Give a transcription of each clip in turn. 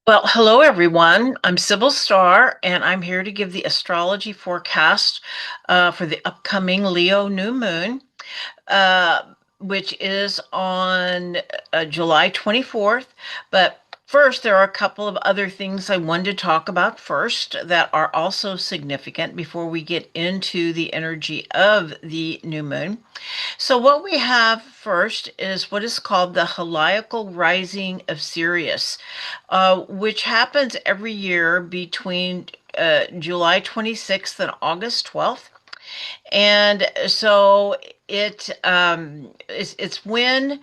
Well, hello everyone. I'm Sibyl Starr, and I'm here to give the astrology forecast for the upcoming Leo new moon, uh, which is on July 24th. But first, there are a couple of other things I wanted to talk about first that are also significant before we get into the energy of the new moon. So, what we have first is what is called the heliacal rising of Sirius, which happens every year between July 26th and August 12th. And so it's when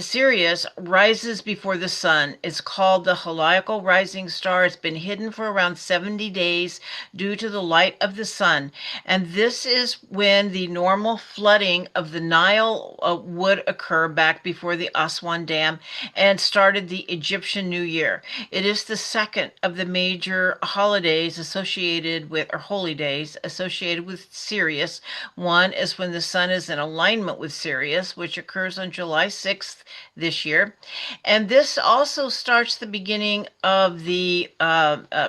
Sirius rises before the sun. It's called the heliacal rising star. It's been hidden for around 70 days due to the light of the sun. And this is when the normal flooding of the Nile would occur back before the Aswan Dam and started the Egyptian New Year. It is the second of the major holidays associated with, or holy days associated with Sirius. One is when the sun is in alignment with Sirius, which occurs on July 6th this year. And this also starts the beginning of the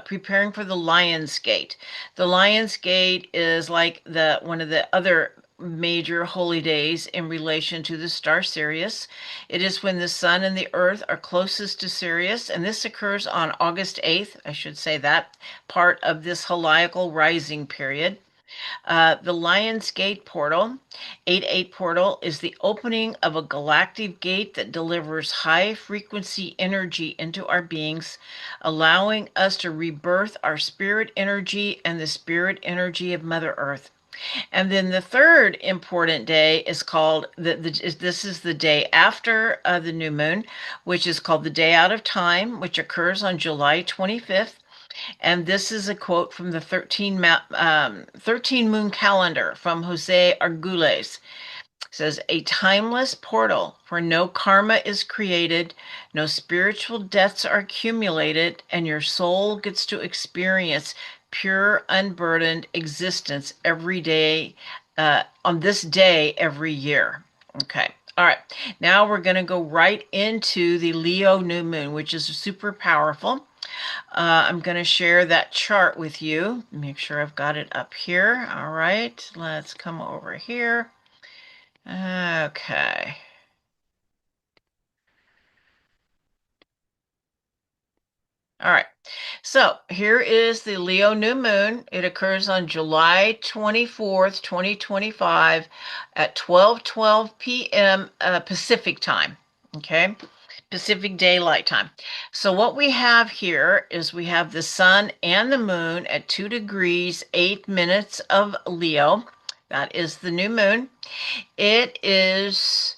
preparing for the Lion's Gate. The Lion's Gate is like the one of the other major holy days in relation to the star Sirius. It is when the sun and the earth are closest to Sirius, and this occurs on August 8th. I should say that part of this heliacal rising period. The Lion's Gate portal, 8-8 portal, is the opening of a galactic gate that delivers high frequency energy into our beings, allowing us to rebirth our spirit energy and the spirit energy of Mother Earth. And then the third important day is called this is the day after the new moon, which is called the Day Out of Time, which occurs on July 25th. And this is a quote from the 13 moon calendar from Jose Arguelles. It says, a timeless portal where no karma is created, no spiritual debts are accumulated, and your soul gets to experience pure, unburdened existence every day, on this day every year. Okay. All right. Now we're going to go right into the Leo new moon, which is super powerful. I'm going to share that chart with you. Make sure I've got it up here. All right, let's come over here. Okay. All right. So here is the Leo new moon. It occurs on July 24th, 2025 at 12:12 p.m. Pacific time. Okay. Pacific Daylight Time. So what we have here is we have the sun and the moon at 2 degrees 8 minutes of Leo. That is the new moon. It is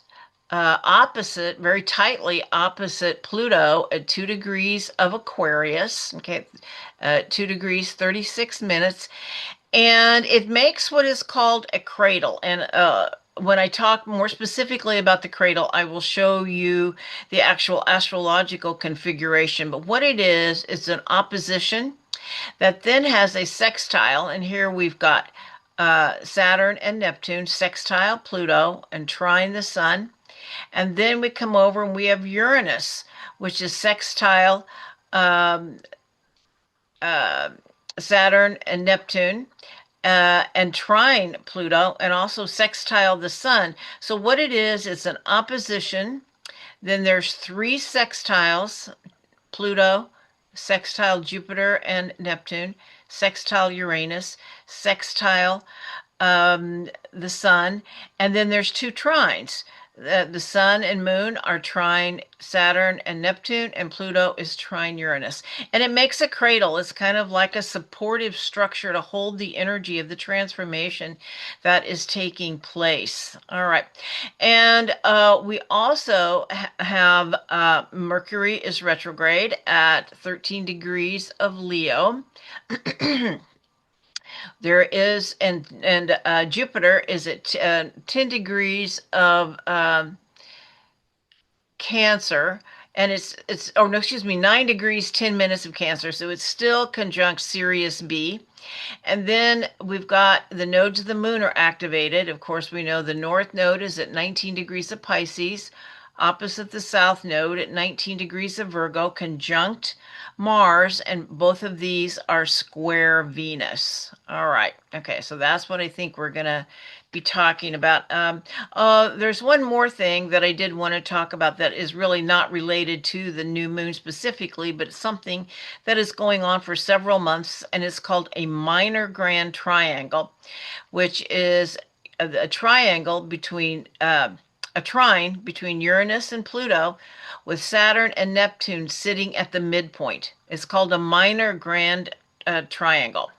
opposite, very tightly opposite Pluto at 2 degrees of Aquarius. Okay, 2 degrees 36 minutes. And it makes what is called a cradle. And when I talk more specifically about the cradle, I will show you the actual astrological configuration. But what it is an opposition that then has a sextile. And here we've got Saturn and Neptune, sextile Pluto, and trine the sun. And then we come over and we have Uranus, which is sextile um, uh, Saturn and Neptune, and trine Pluto, and also sextile the sun. So what it is, it's an opposition. Then there's three sextiles, Pluto, sextile Jupiter and Neptune, sextile Uranus, sextile the sun, and then there's two trines. The sun and moon are trine Saturn and Neptune, and Pluto is trine Uranus. And it makes a cradle. It's kind of like a supportive structure to hold the energy of the transformation that is taking place. All right. And we also have Mercury is retrograde at 13 degrees of Leo. There is, and Jupiter is at 10 degrees of Cancer, and it's oh no, excuse me, 9 degrees 10 minutes of Cancer, so it's still conjunct Sirius B. And then we've got the nodes of the moon are activated. Of course, we know the north node is at 19 degrees of Pisces. opposite the South Node at 19 degrees of Virgo, conjunct Mars, and both of these are square Venus. All right. Okay, so that's what I think we're going to be talking about. There's one more thing that I did want to talk about that is really not related to the new moon specifically, but it's something that is going on for several months, and it's called a minor grand triangle, which is a triangle between a trine between Uranus and Pluto, with Saturn and Neptune sitting at the midpoint. It's called a minor grand triangle.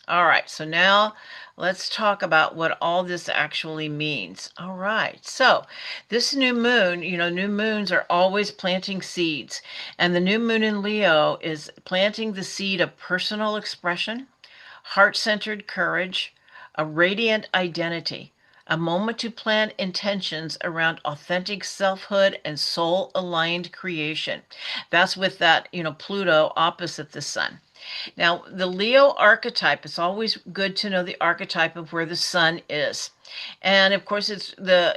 All right, so now let's talk about what all this actually means. All right, so this new moon, new moons are always planting seeds, and the new moon in Leo is planting the seed of personal expression, heart-centered courage, a radiant identity, a moment to plant intentions around authentic selfhood and soul-aligned creation. That's with that, Pluto opposite the sun. Now, the Leo archetype, it's always good to know the archetype of where the sun is. And of course, the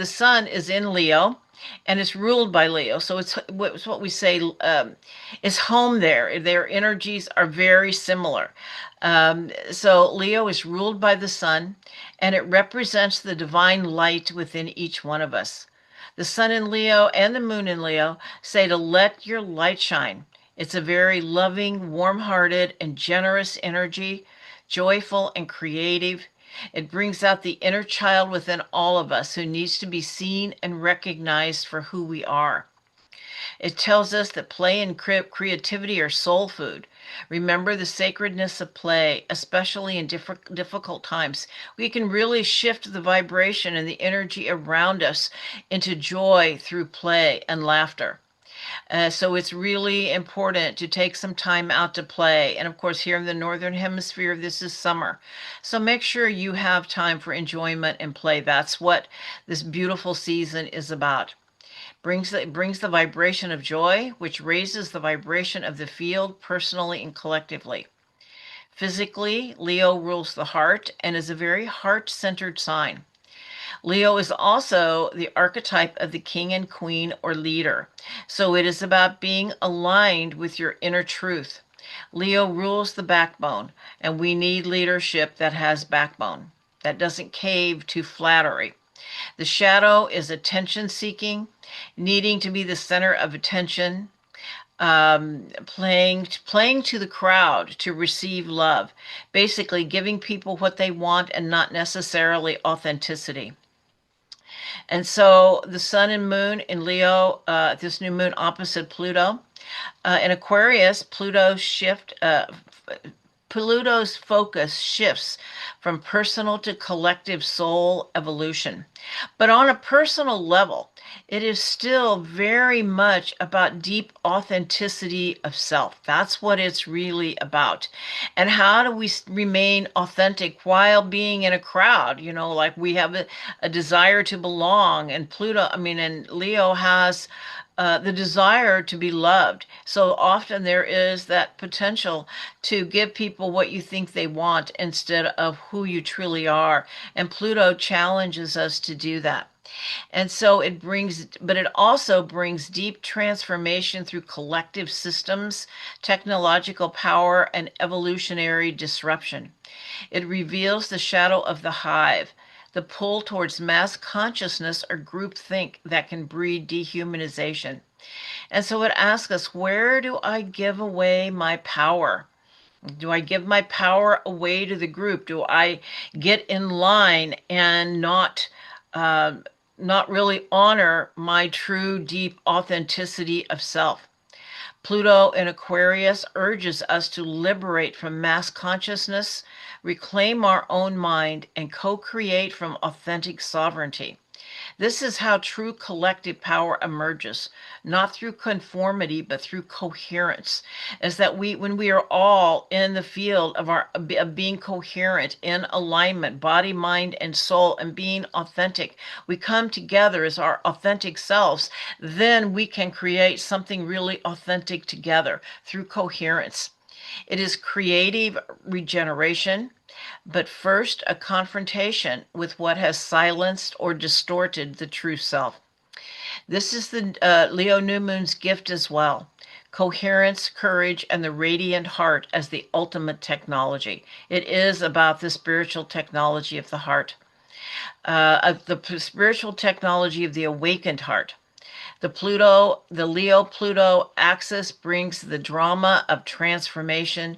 sun is in Leo and it's ruled by Leo. So it's what we say is home there. Their energies are very similar. So Leo is ruled by the sun, and it represents the divine light within each one of us. The sun in Leo and the moon in Leo say to let your light shine. It's a very loving, warm-hearted, and generous energy, joyful and creative. It brings out the inner child within all of us who needs to be seen and recognized for who we are. It tells us that play and creativity are soul food. Remember the sacredness of play, especially in difficult times. We can really shift the vibration and the energy around us into joy through play and laughter. So it's really important to take some time out to play. And of course, here in the Northern Hemisphere, this is summer. So make sure you have time for enjoyment and play. That's what this beautiful season is about. It brings the vibration of joy, which raises the vibration of the field personally and collectively. Physically, Leo rules the heart and is a very heart-centered sign. Leo is also the archetype of the king and queen or leader. So it is about being aligned with your inner truth. Leo rules the backbone, and we need leadership that has backbone, that doesn't cave to flattery. The shadow is attention seeking, needing to be the center of attention, playing to the crowd to receive love, basically giving people what they want and not necessarily authenticity. And so the sun and moon in Leo, this new moon opposite Pluto. In Aquarius, Pluto's focus shifts from personal to collective soul evolution. But on a personal level, it is still very much about deep authenticity of self. That's what it's really about. And how do we remain authentic while being in a crowd? Like we have a desire to belong, and and Leo has the desire to be loved. So often there is that potential to give people what you think they want instead of who you truly are. And Pluto challenges us to do that. And so but it also brings deep transformation through collective systems, technological power, and evolutionary disruption. It reveals the shadow of the hive, the pull towards mass consciousness or groupthink that can breed dehumanization. And so it asks us, where do I give away my power? Do I give my power away to the group? Do I get in line and not really honor my true, deep authenticity of self? Pluto in Aquarius urges us to liberate from mass consciousness, reclaim our own mind, and co-create from authentic sovereignty. This is how true collective power emerges, not through conformity, but through coherence. Is that when we are all in the field of being coherent, in alignment, body, mind, and soul, and being authentic, we come together as our authentic selves, then we can create something really authentic together through coherence. It is creative regeneration, but first a confrontation with what has silenced or distorted the true self. This is the Leo new moon's gift as well. Coherence, courage, and the radiant heart as the ultimate technology. It is about the spiritual technology of the heart, of the spiritual technology of the awakened heart. The Leo Pluto axis brings the drama of transformation,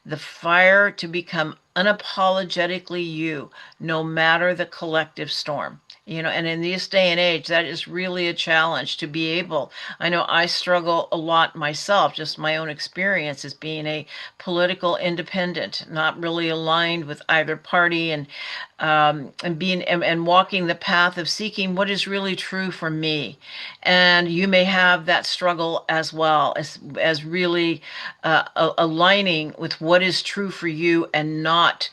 the fire to become unapologetically you, no matter the collective storm. And in this day and age, that is really a challenge to be able. I know I struggle a lot myself, just my own experience as being a political independent, not really aligned with either party, and being and walking the path of seeking what is really true for me. And you may have that struggle as well as really aligning with what is true for you and not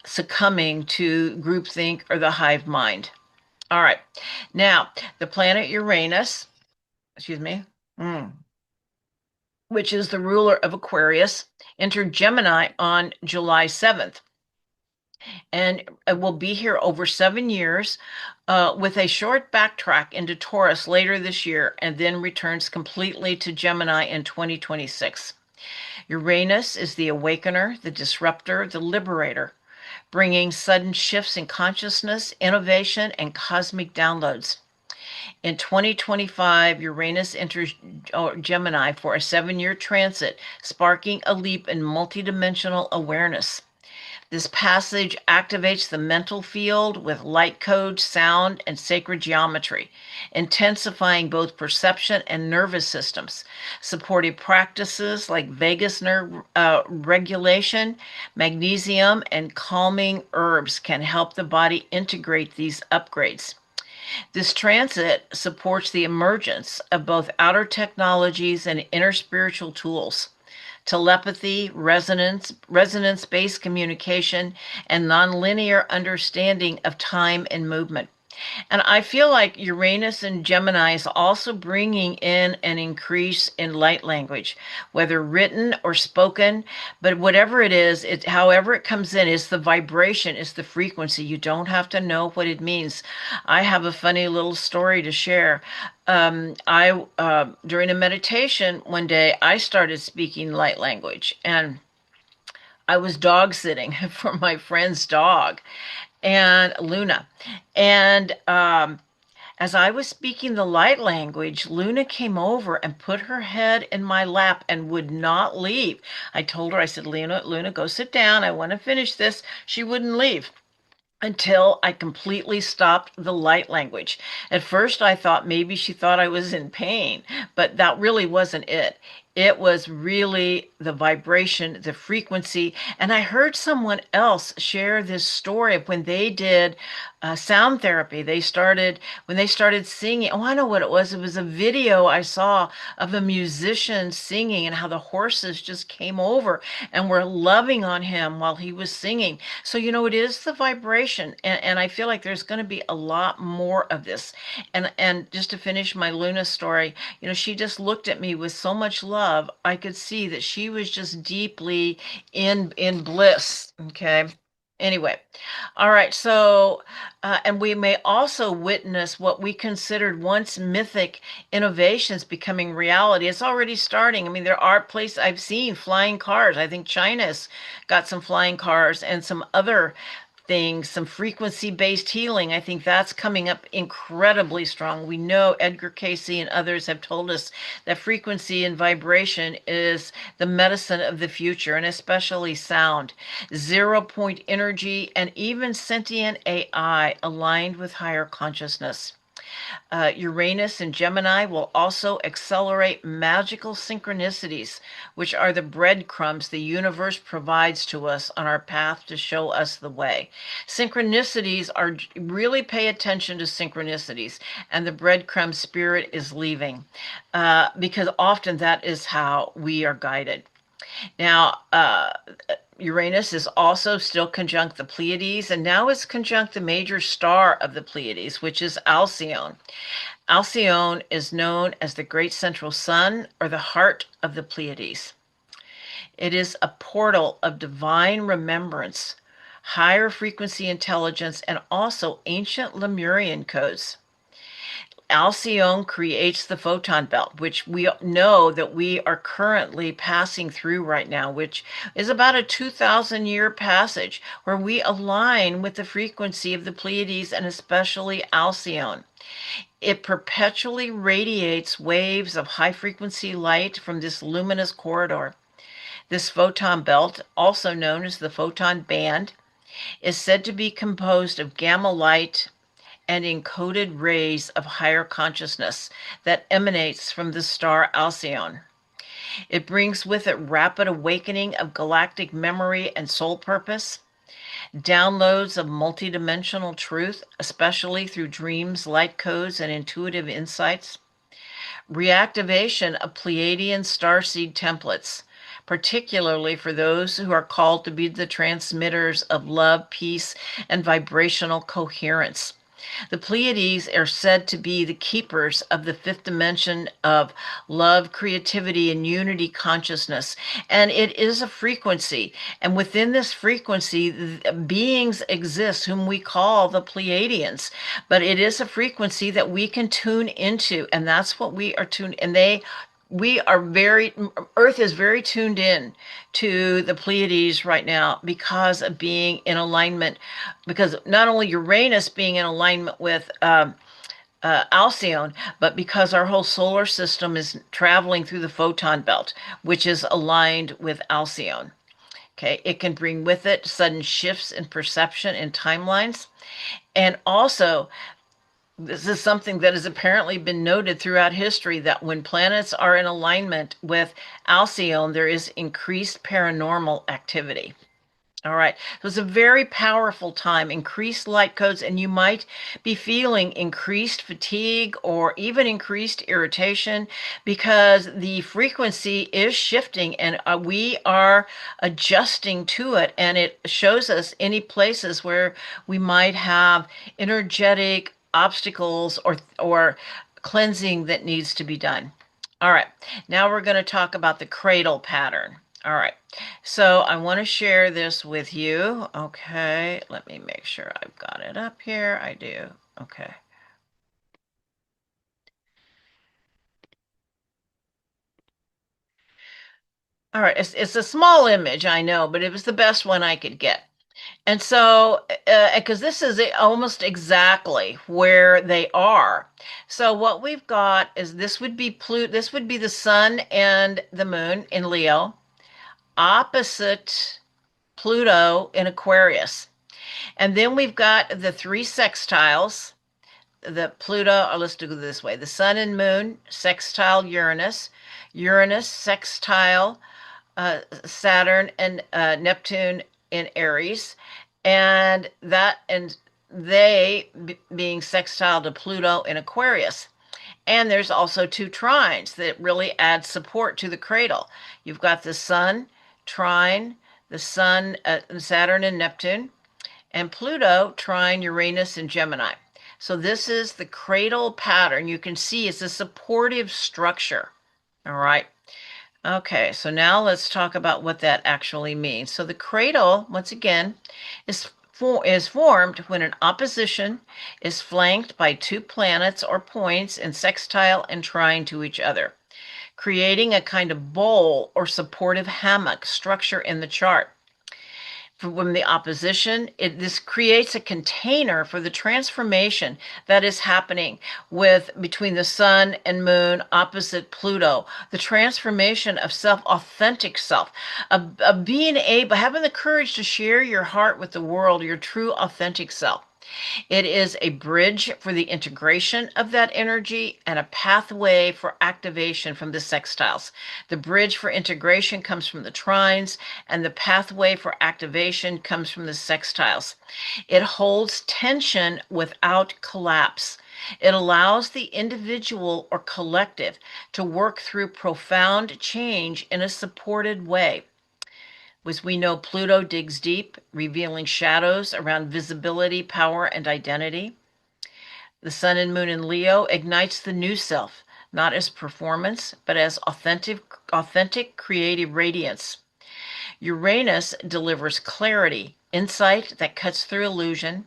succumbing to groupthink or the hive mind. All right. Now, the planet Uranus, excuse me, which is the ruler of Aquarius, entered Gemini on July 7th. And it will be here over 7 years, with a short backtrack into Taurus later this year, and then returns completely to Gemini in 2026. Uranus is the awakener, the disruptor, the liberator, bringing sudden shifts in consciousness, innovation, and cosmic downloads. In 2025, Uranus enters Gemini for a 7 year transit, sparking a leap in multidimensional awareness. This passage activates the mental field with light code, sound, and sacred geometry, intensifying both perception and nervous systems. Supportive practices like vagus nerve regulation, magnesium, and calming herbs can help the body integrate these upgrades. This transit supports the emergence of both outer technologies and inner spiritual tools. Telepathy, resonance-based communication, and nonlinear understanding of time and movement. And I feel like Uranus and Gemini is also bringing in an increase in light language, whether written or spoken, but whatever it is, however it comes in, it's the vibration, it's the frequency. You don't have to know what it means. I have a funny little story to share. I During a meditation one day, I started speaking light language, and I was dog sitting for my friend's dog and Luna. And as I was speaking the light language, Luna came over and put her head in my lap and would not leave. I told her, I said, Luna, go sit down. I want to finish this. She wouldn't leave until I completely stopped the light language. At first, I thought maybe she thought I was in pain, but that really wasn't it. It was really the vibration, the frequency. And I heard someone else share this story of when they did sound therapy. When they started singing. Oh, I know what it was. It was a video I saw of a musician singing and how the horses just came over and were loving on him while he was singing. So, it is the vibration. And I feel like there's going to be a lot more of this. And just to finish my Luna story, she just looked at me with so much love. I could see that she was just deeply in bliss. Okay. Anyway, all right. So, and we may also witness what we considered once mythic innovations becoming reality. It's already starting. I mean, there are places I've seen flying cars. I think China's got some flying cars and some other things, some frequency-based healing. I think that's coming up incredibly strong. We know Edgar Cayce and others have told us that frequency and vibration is the medicine of the future, and especially sound. 0 point energy and even sentient AI aligned with higher consciousness. Uranus and Gemini will also accelerate magical synchronicities, which are the breadcrumbs the universe provides to us on our path to show us the way. Synchronicities are really pay attention to synchronicities, and the breadcrumb spirit is leaving, because often that is how we are guided. Now, Uranus is also still conjunct the Pleiades, and now it's conjunct the major star of the Pleiades, which is Alcyone. Alcyone is known as the Great Central Sun or the heart of the Pleiades. It is a portal of divine remembrance, higher frequency intelligence, and also ancient Lemurian codes. Alcyone creates the photon belt, which we know that we are currently passing through right now, which is about a 2,000-year passage where we align with the frequency of the Pleiades and especially Alcyone. It perpetually radiates waves of high frequency light from this luminous corridor. This photon belt, also known as the photon band, is said to be composed of gamma light and encoded rays of higher consciousness that emanates from the star Alcyone. It brings with it rapid awakening of galactic memory and soul purpose, downloads of multidimensional truth, especially through dreams, light codes, and intuitive insights, reactivation of Pleiadian starseed templates, particularly for those who are called to be the transmitters of love, peace, and vibrational coherence. The Pleiades are said to be the keepers of the fifth dimension of love, creativity, and unity consciousness. And it is a frequency. And within this frequency, beings exist whom we call the Pleiadians. But it is a frequency that we can tune into. And that's what we are tuned. And Earth is very tuned in to the Pleiades right now because of being in alignment, because not only Uranus being in alignment with Alcyone, but because our whole solar system is traveling through the photon belt, which is aligned with Alcyone. Okay, it can bring with it sudden shifts in perception and timelines. And also, this is something that has apparently been noted throughout history, that when planets are in alignment with Alcyone, there is increased paranormal activity. All right. So it's a very powerful time, increased light codes, and you might be feeling increased fatigue or even increased irritation because the frequency is shifting and we are adjusting to it. And it shows us any places where we might have energetic obstacles or cleansing that needs to be done. All right. Now we're going to talk about the cradle pattern. All right. So I want to share this with you. Okay, let me make sure I've got it up here. I do. Okay. All right, it's a small image, I know, but it was the best one I could get. And so, because this is almost exactly where they are. So what we've got is this would be Pluto, this would be the sun and the moon in Leo, opposite Pluto in Aquarius. And then we've got the three sextiles, the Pluto, or let's do it this way, the sun and moon sextile Uranus, Uranus sextile Saturn and Neptune in Aries, and they being sextile to Pluto in Aquarius. And there's also two trines that really add support to the cradle. You've got the sun trine, the sun, Saturn and Neptune, and Pluto trine Uranus and Gemini. So this is the cradle pattern. You can see it's a supportive structure. All right. Okay, so now let's talk about what that actually means. So the cradle, once again, is formed when an opposition is flanked by two planets or points in sextile and trine to each other, creating a kind of bowl or supportive hammock structure in the chart. From the opposition, this creates a container for the transformation that is happening between the sun and moon opposite Pluto, the transformation of self, authentic self, of being able, having the courage to share your heart with the world, your true authentic self. It is a bridge for the integration of that energy and a pathway for activation from the sextiles. The bridge for integration comes from the trines, and the pathway for activation comes from the sextiles. It holds tension without collapse. It allows the individual or collective to work through profound change in a supported way. As we know, Pluto digs deep, revealing shadows around visibility, power, and identity. The sun and moon in Leo ignites the new self, not as performance, but as authentic creative radiance. Uranus delivers clarity, insight that cuts through illusion.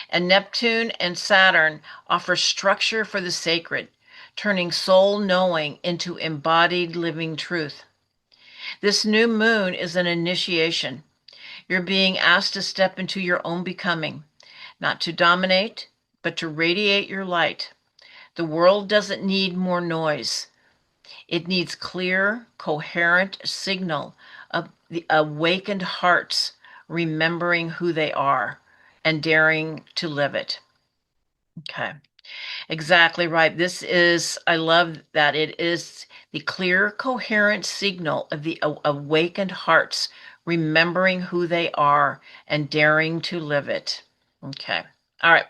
And Neptune and Saturn offer structure for the sacred, turning soul knowing into embodied living truth. This new moon is an initiation. You're being asked to step into your own becoming, not to dominate, but to radiate your light. The world doesn't need more noise. It needs clear, coherent signal of the awakened hearts remembering who they are and daring to live it. Okay. Exactly right. I love that it is the clear, coherent signal of the awakened hearts remembering who they are and daring to live it. Okay. All right.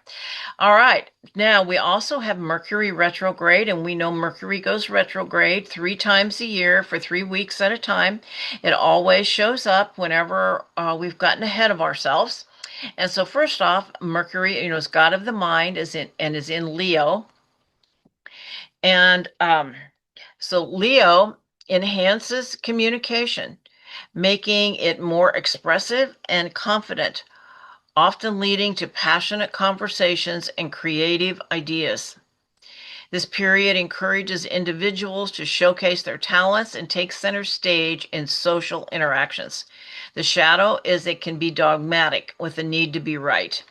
All right. Now we also have Mercury retrograde, and we know Mercury goes retrograde 3 times a year for 3 weeks at a time. It always shows up whenever we've gotten ahead of ourselves. And so first off, Mercury, is god of the mind, is in Leo. And so Leo enhances communication, making it more expressive and confident, often leading to passionate conversations and creative ideas. This period encourages individuals to showcase their talents and take center stage in social interactions. The shadow is it can be dogmatic with the need to be right.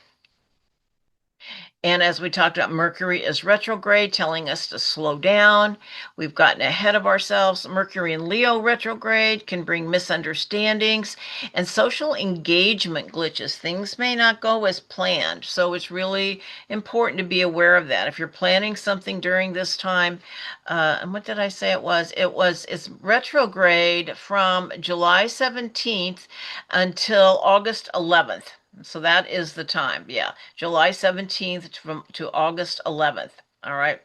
And as we talked about, Mercury is retrograde, telling us to slow down. We've gotten ahead of ourselves. Mercury in Leo retrograde can bring misunderstandings and social engagement glitches. Things may not go as planned. So it's really important to be aware of that. If you're planning something during this time, and what did I say it was? It's retrograde from July 17th until August 11th. So that is the time. Yeah. July 17th to August 11th. All right.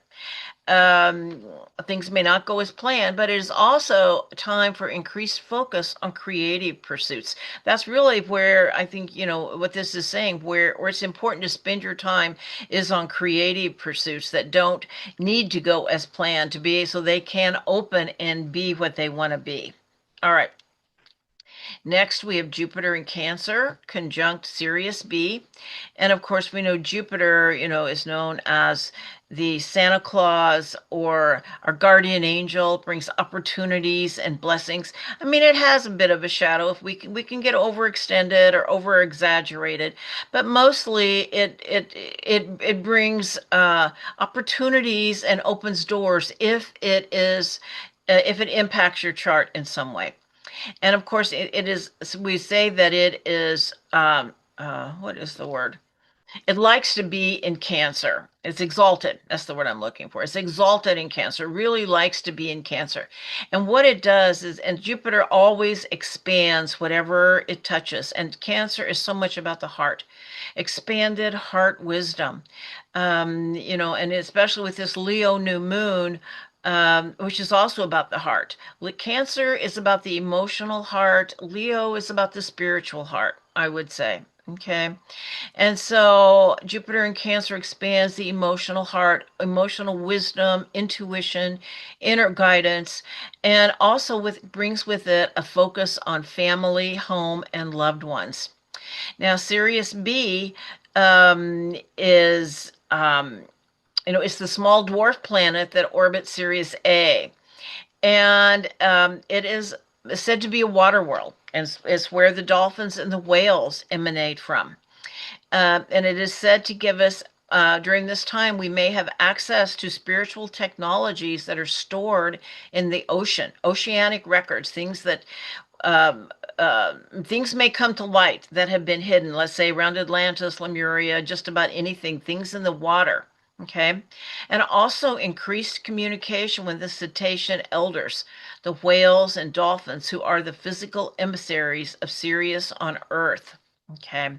Um, Things may not go as planned, but it is also time for increased focus on creative pursuits. That's really where I think, what this is saying, where it's important to spend your time is on creative pursuits that don't need to go as planned to be so they can open and be what they want to be. All right. Next, we have Jupiter in Cancer, conjunct Sirius B. And of course, we know Jupiter, is known as the Santa Claus or our guardian angel, brings opportunities and blessings. I mean, it has a bit of a shadow if we can get overextended or over exaggerated, but mostly it brings opportunities and opens doors if it impacts your chart in some way. And of course, it is, we say that it is, what is the word? It likes to be in Cancer. It's exalted. That's the word I'm looking for. It's exalted in Cancer, really likes to be in Cancer. And what it does is, and Jupiter always expands whatever it touches. And Cancer is so much about the heart, expanded heart wisdom. And especially with this Leo new moon, which is also about the heart. Cancer is about the emotional heart. Leo is about the spiritual heart, I would say. Okay. And so Jupiter in Cancer expands the emotional heart, emotional wisdom, intuition, inner guidance, and also brings with it a focus on family, home, and loved ones. Now, Sirius B is it's the small dwarf planet that orbits Sirius A. And it is said to be a water world, and it's where the dolphins and the whales emanate from. And it is said to give us, during this time, we may have access to spiritual technologies that are stored in the ocean, oceanic records, um, things may come to light that have been hidden, let's say around Atlantis, Lemuria, just about anything, things in the water. Okay. And also increased communication with the cetacean elders, the whales and dolphins, who are the physical emissaries of Sirius on Earth. Okay.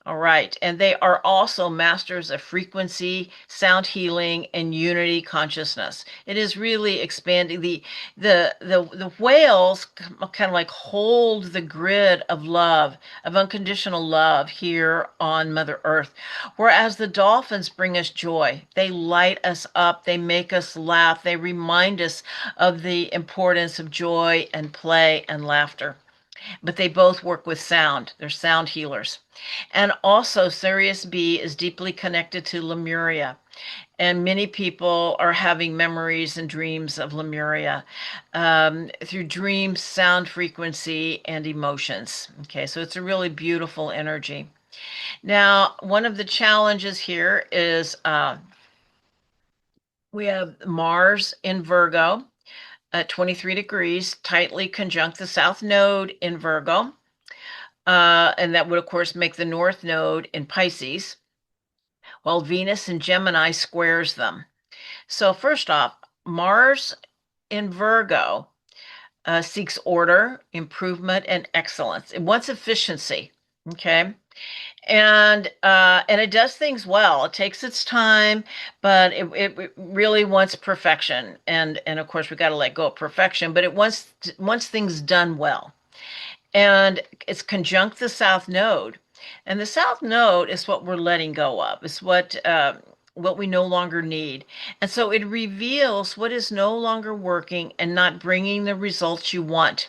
All right. And they are also masters of frequency, sound healing, and unity consciousness. It is really expanding the whales kind of like hold the grid of love, of unconditional love here on Mother Earth. Whereas the dolphins bring us joy. They light us up, they make us laugh, they remind us of the importance of joy and play and laughter. but they both work with sound. They're sound healers. And also, Sirius B is deeply connected to Lemuria. And many people are having memories and dreams of Lemuria through dreams, sound frequency, and emotions. Okay, so it's a really beautiful energy. Now, one of the challenges here is we have Mars in Virgo at 23 degrees, tightly conjunct the South Node in Virgo. And that would, of course, make the North Node in Pisces, while Venus in Gemini squares them. So, first off, Mars in Virgo seeks order, improvement, and excellence. It wants efficiency. Okay. And it does things well. It takes its time, but it really wants perfection. And of course we got to let go of perfection, but it wants things done well. And it's conjunct the South Node, and the South Node is what we're letting go of. It's what we no longer need, and so it reveals what is no longer working and not bringing the results you want,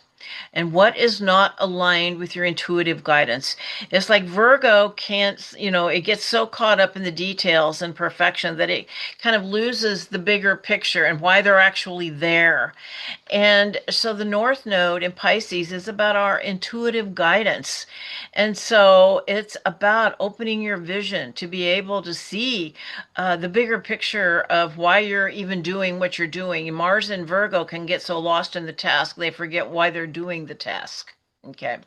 and what is not aligned with your intuitive guidance. It's like Virgo can't, it gets so caught up in the details and perfection that it kind of loses the bigger picture and why they're actually there. And so the North Node in Pisces is about our intuitive guidance. And so it's about opening your vision to be able to see the bigger picture of why you're even doing what you're doing. Mars and Virgo can get so lost in the task, they forget why they're doing the task. Okay.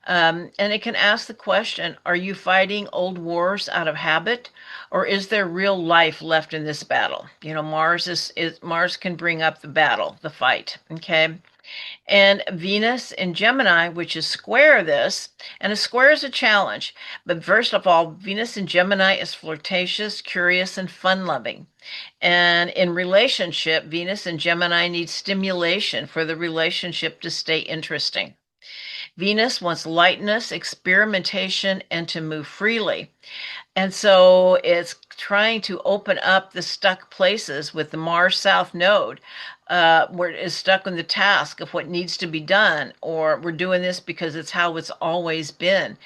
And it can ask the question, are you fighting old wars out of habit, or is there real life left in this battle? Mars can bring up the battle, the fight. Okay. And Venus in Gemini, which is square this, and a square is a challenge. But first of all, Venus in Gemini is flirtatious, curious, and fun loving. And in relationship, Venus in Gemini needs stimulation for the relationship to stay interesting. Venus wants lightness, experimentation, and to move freely. And so it's trying to open up the stuck places with the Mars South Node, where it is stuck in the task of what needs to be done, or we're doing this because it's how it's always been.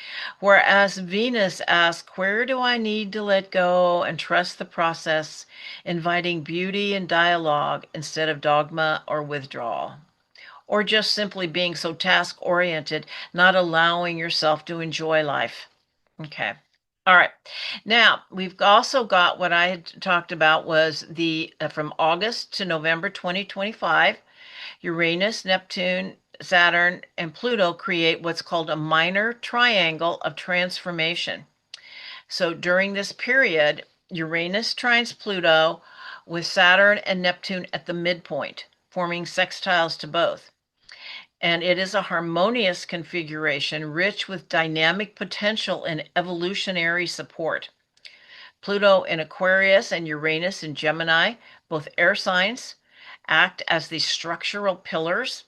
Whereas Venus asks, where do I need to let go and trust the process, inviting beauty and dialogue instead of dogma or withdrawal? Or just simply being so task oriented, not allowing yourself to enjoy life. Okay. All right. Now, we've also got what I had talked about was the from August to November 2025, Uranus, Neptune, Saturn, and Pluto create what's called a minor triangle of transformation. So during this period, Uranus trines Pluto with Saturn and Neptune at the midpoint, forming sextiles to both. And it is a harmonious configuration rich with dynamic potential and evolutionary support. Pluto in Aquarius and Uranus in Gemini, both air signs, act as the structural pillars,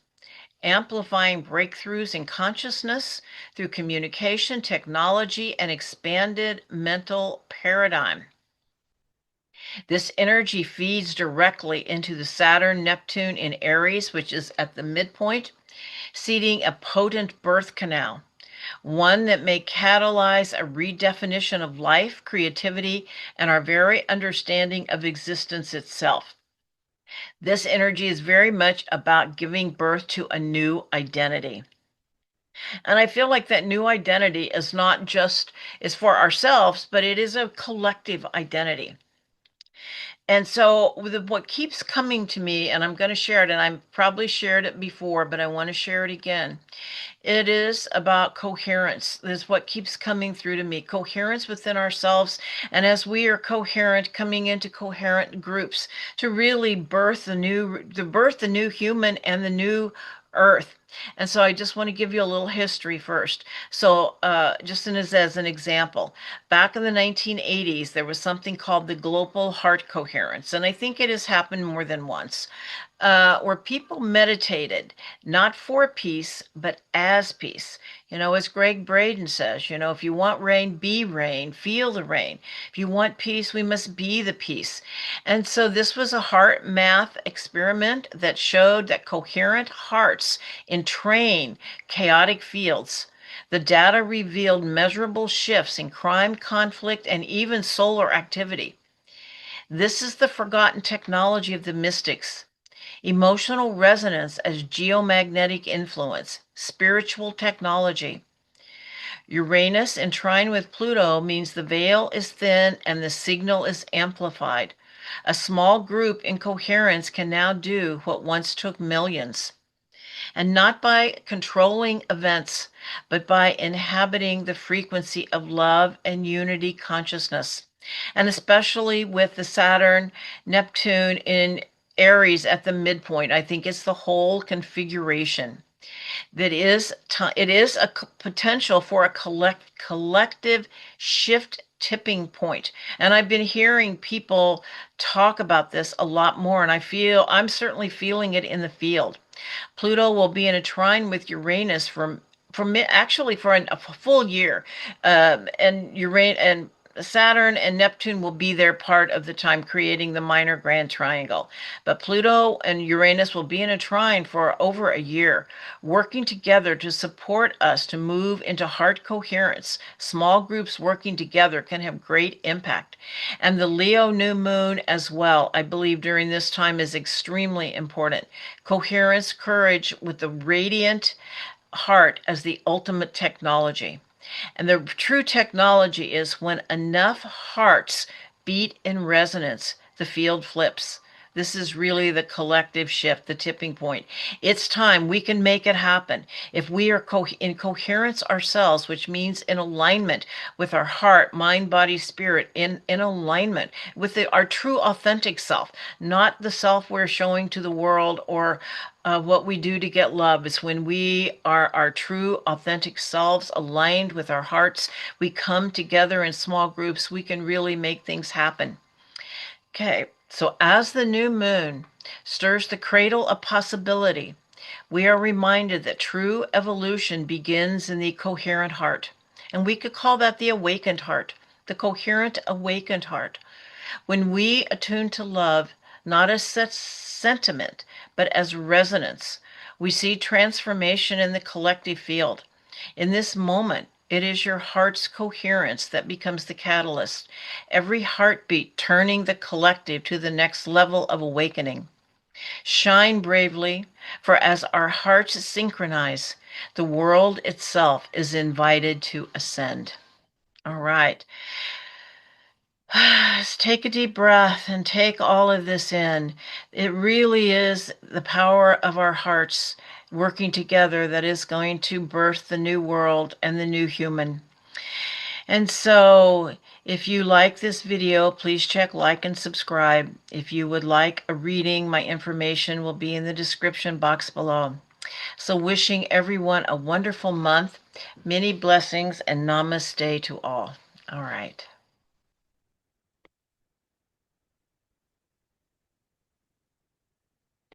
amplifying breakthroughs in consciousness through communication, technology, and expanded mental paradigm. This energy feeds directly into the Saturn Neptune in Aries, which is at the midpoint, seeding a potent birth canal, one that may catalyze a redefinition of life, creativity, and our very understanding of existence itself. This energy is very much about giving birth to a new identity. And I feel like that new identity is not just is for ourselves, but it is a collective identity. And so what keeps coming to me, and I'm going to share it, and I've probably shared it before, but I want to share it again. It is about coherence. This is what keeps coming through to me. Coherence within ourselves. And as we are coherent, coming into coherent groups to really birth the new human and the new earth. And so I just want to give you a little history first. So just as an example, back in the 1980s, there was something called the global heart coherence. And I think it has happened more than once. Where people meditated not for peace, but as peace. As Greg Braden says, if you want rain, be rain, feel the rain. If you want peace, we must be the peace. And so this was a heart math experiment that showed that coherent hearts in entrain chaotic fields. The data revealed measurable shifts in crime, conflict, and even solar activity. This is the forgotten technology of the mystics. Emotional resonance as geomagnetic influence, spiritual technology. Uranus in trine with Pluto means the veil is thin and the signal is amplified. A small group in coherence can now do what once took millions. And not by controlling events, but by inhabiting the frequency of love and unity consciousness. And especially with the Saturn, Neptune in Aries at the midpoint, I think it's the whole configuration that it is a potential for a collective shift tipping point. And I've been hearing people talk about this a lot more, and I'm certainly feeling it in the field. Pluto will be in a trine with Uranus actually for a full year, and Uranus and Saturn and Neptune will be there part of the time, creating the minor grand triangle. But Pluto and Uranus will be in a trine for over a year, working together to support us to move into heart coherence. Small groups working together can have great impact. And the Leo new moon as well, I believe during this time is extremely important. Coherence, courage with the radiant heart as the ultimate technology. And the true technology is when enough hearts beat in resonance, the field flips. This is really the collective shift, the tipping point. It's time. We can make it happen. If we are in coherence ourselves, which means in alignment with our heart, mind, body, spirit, in alignment with our true authentic self, not the self we're showing to the world or what we do to get love. Is when we are our true authentic selves aligned with our hearts, we come together in small groups, we can really make things happen. Okay, so as the new moon stirs the cradle of possibility, we are reminded that true evolution begins in the coherent heart. And we could call that the awakened heart, the coherent awakened heart. When we attune to love, not as sentiment, but as resonance, we see transformation in the collective field. In this moment, it is your heart's coherence that becomes the catalyst, every heartbeat turning the collective to the next level of awakening. Shine bravely, for as our hearts synchronize, the world itself is invited to ascend. All right. Just take a deep breath and take all of this in. It really is the power of our hearts working together that is going to birth the new world and the new human. And so if you like this video, please check like and subscribe. If you would like a reading, my information will be in the description box below. So wishing everyone a wonderful month, many blessings, and namaste to all. All right.